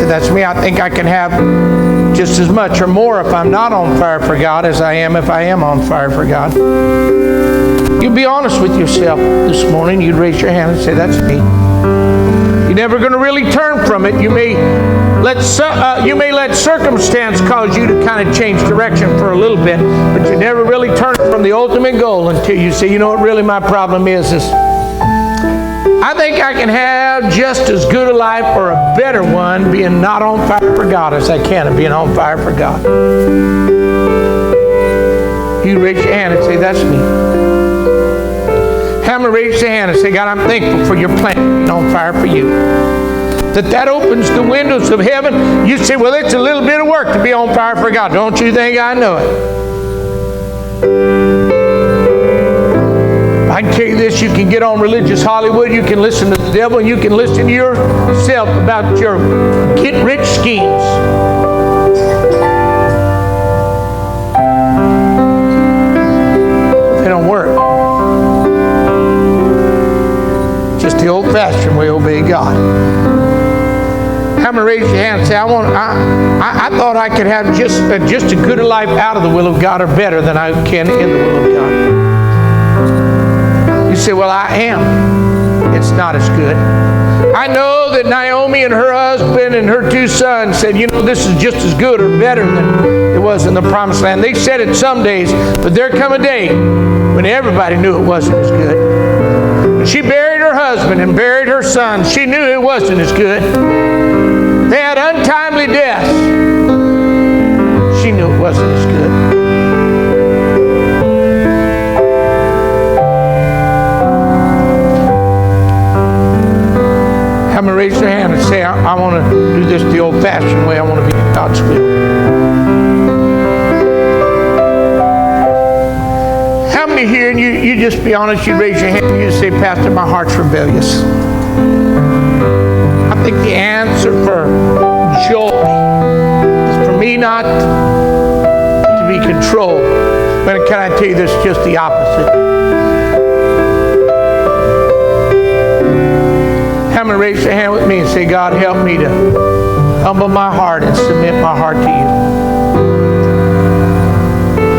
say, that's me. I think I can have just as much or more if I'm not on fire for God as I am if I am on fire for God. You be honest with yourself this morning. You'd raise your hand and say, that's me. You're never going to really turn from it. You may let circumstance cause you to kind of change direction for a little bit, but you never really turn from the ultimate goal until you say, you know what really my problem is I think I can have just as good a life or a better one being not on fire for God as I can of being on fire for God. You raise your hand and say, that's me. How many raise your hand and say, God, I'm thankful for your plan being on fire for you. That opens the windows of heaven. You say, well, it's a little bit of work to be on fire for God. Don't you think I know it? I can tell you this, you can get on religious Hollywood, you can listen to the devil, and you can listen to yourself about your get-rich schemes. They don't work. Just the old-fashioned way obey God. How many raise your hand and say, I thought I could have just a good life out of the will of God or better than I can in the will of God. You say, well, I am. It's not as good. I know that Naomi and her husband and her 2 sons said, you know, this is just as good or better than it was in the promised land. They said it some days, but there come a day when everybody knew it wasn't as good. When she buried her husband and buried her sons, she knew it wasn't as good. They had untimely deaths. She knew it wasn't as good. I'm going to raise your hand and say, I want to do this the old-fashioned way. I want to be in God's will. How many here, and you just be honest, you raise your hand and you say, Pastor, my heart's rebellious. I think the answer for joy is for me not to be controlled. But can I tell you this, just the opposite? I'm going to raise your hand with me and say, God, help me to humble my heart and submit my heart to you.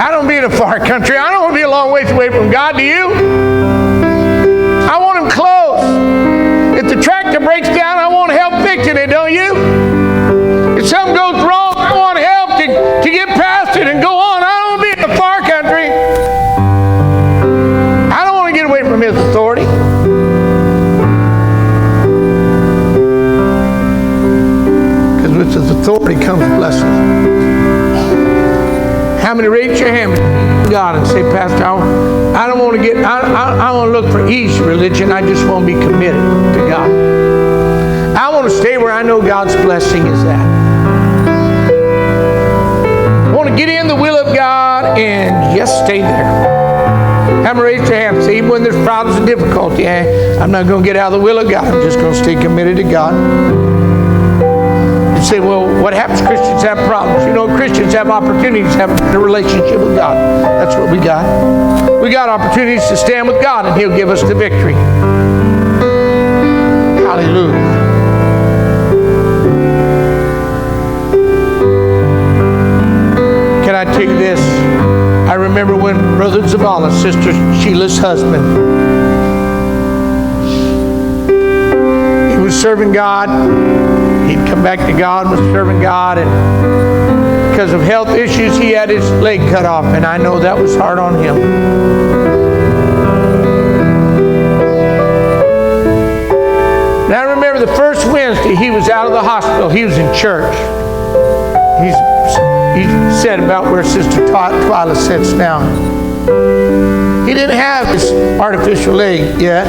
I don't be in a far country. I don't want to be a long ways away from God. Do you? I want him close. If the tractor breaks down, I want help fixing it, don't you? If something goes wrong, I want help to get past it and go on. I don't want to be in a far country. I don't want to get away from his authority. With his authority comes blessing. How many raise your hand to God and say, Pastor, I don't want to get, I want to look for easy religion. I just want to be committed to God. I want to stay where I know God's blessing is at. I want to get in the will of God and just stay there. How many raise your hand and say, even when there's problems and difficulty, I'm not going to get out of the will of God. I'm just going to stay committed to God. Say, well, what happens? Christians have problems. You know, Christians have opportunities to have a relationship with God. That's what we got. We got opportunities to stand with God, and he'll give us the victory. Hallelujah. Can I tell you this? I remember when Brother Zavala, Sister Sheila's husband, he was serving God. He'd come back to God, was serving God, and because of health issues, he had his leg cut off, and I know that was hard on him. And I remember the first Wednesday he was out of the hospital, he was in church. He said about where Sister Twyla sits now. He didn't have his artificial leg yet.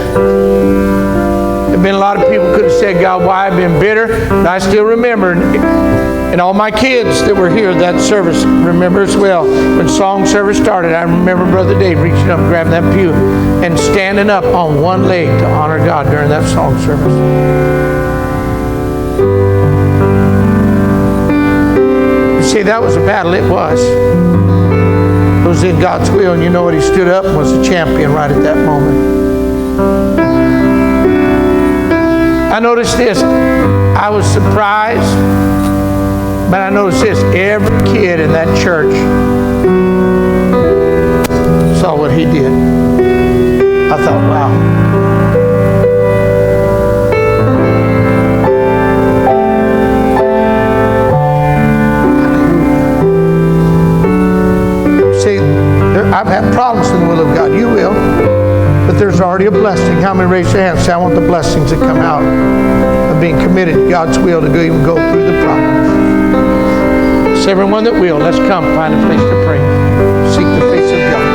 There have been a lot of people who could have said, God, why I've been bitter. And I still remember, and all my kids that were here that service remember as well. When song service started, I remember Brother Dave reaching up, grabbing that pew, and standing up on one leg to honor God during that song service. You see, that was a battle. It was. It was in God's will, and you know what? He stood up and was a champion right at that moment. I noticed this. I was surprised, but I noticed this. Every kid in that church saw what he did. I thought, wow. See, I've had problems in the will of God. You will. But there's already a blessing. How many raise your hands? Say, I want the blessings that come out of being committed to God's will to even go through the problems. So everyone that will, let's come find a place to pray. Seek the face of God.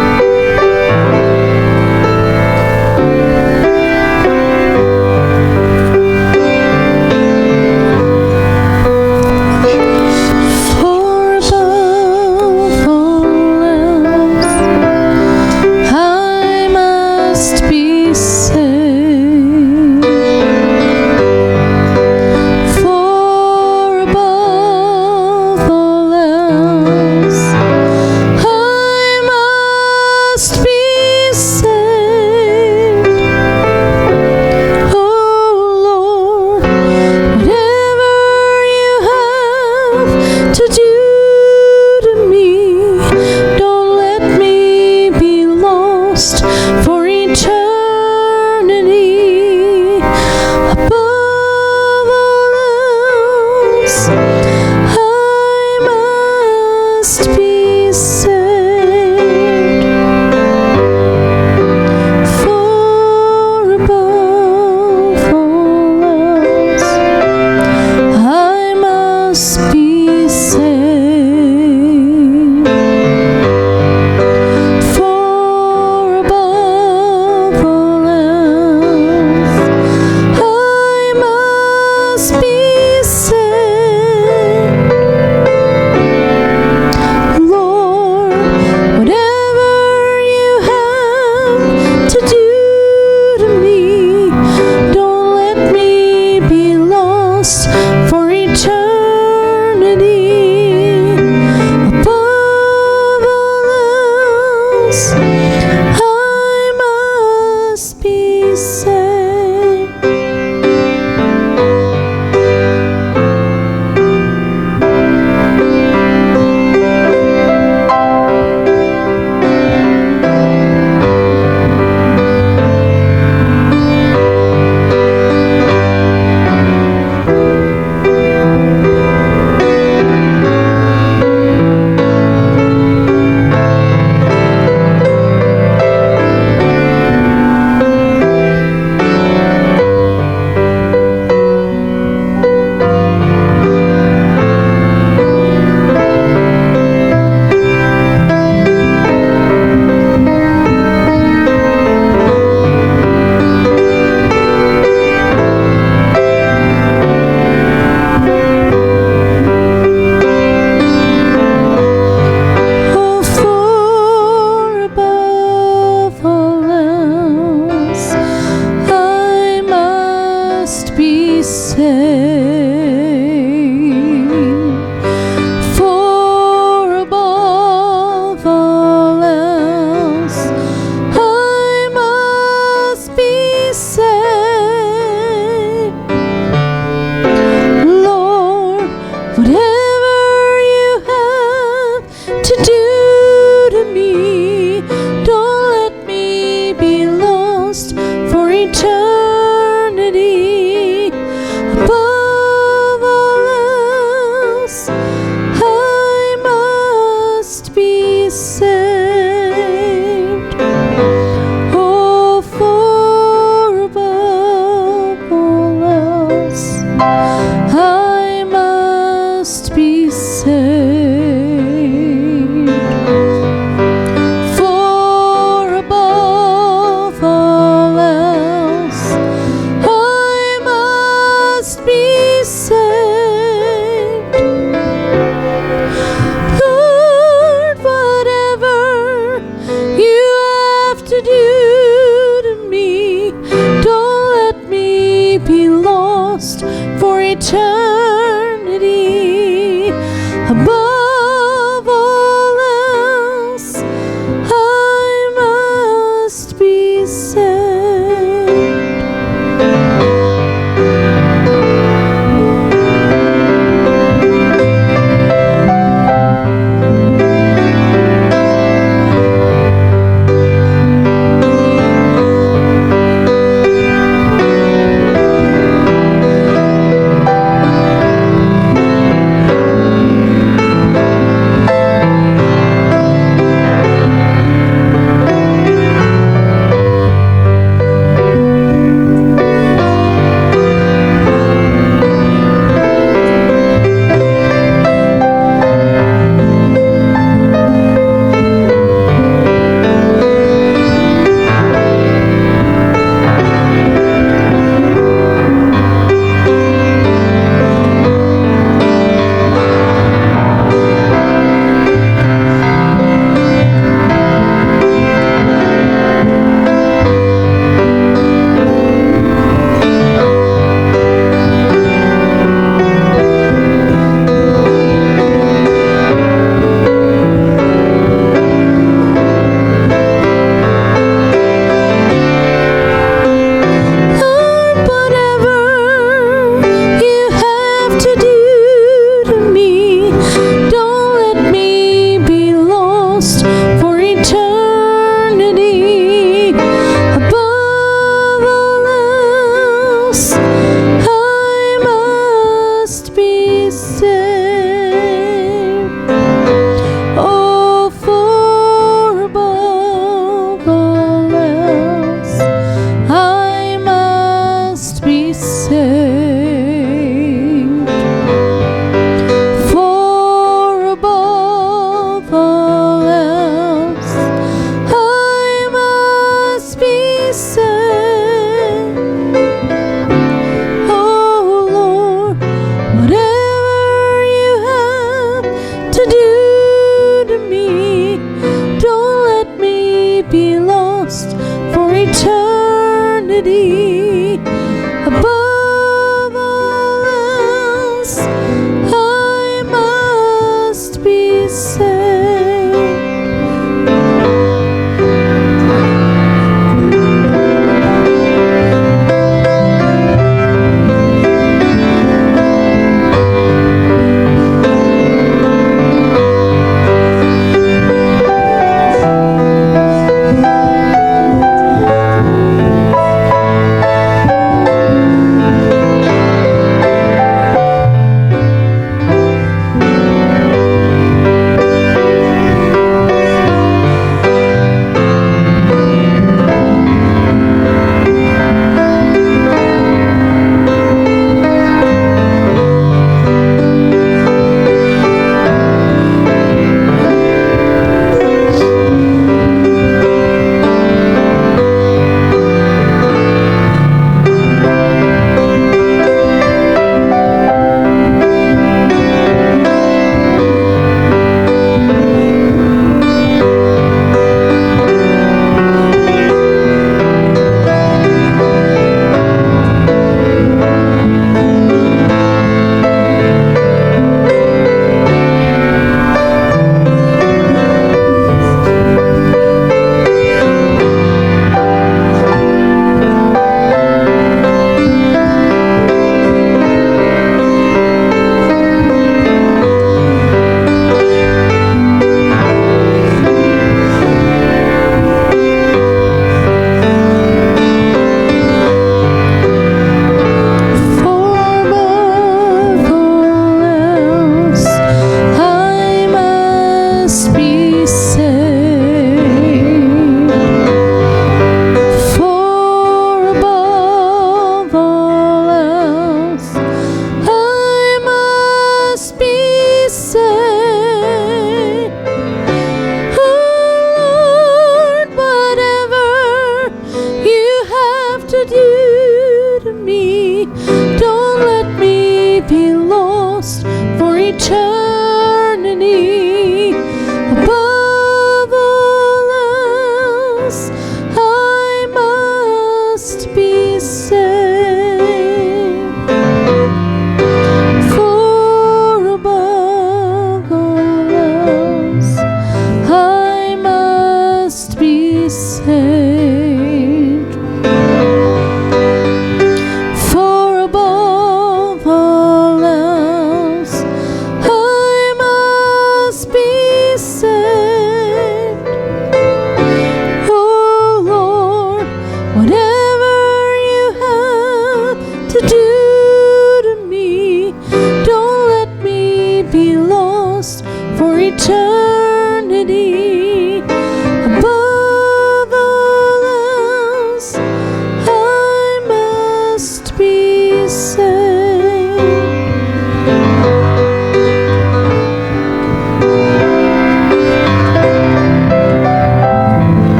I must be saved.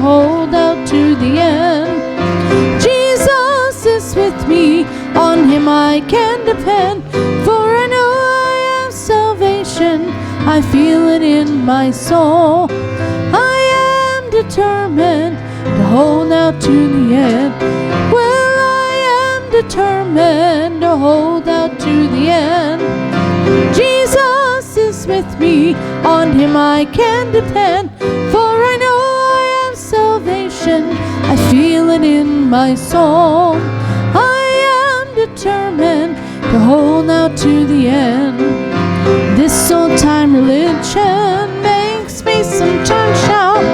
hold out to the end. Jesus is with me on Him I can depend. For I know I have salvation, I feel it in my soul. I am determined to hold out to the end. Well, I am determined to hold out to the end. Jesus is with me, on Him I can depend. For I know I have salvation, I feel it in my soul. I am determined to hold out to the end. This old time religion makes me sometimes shout,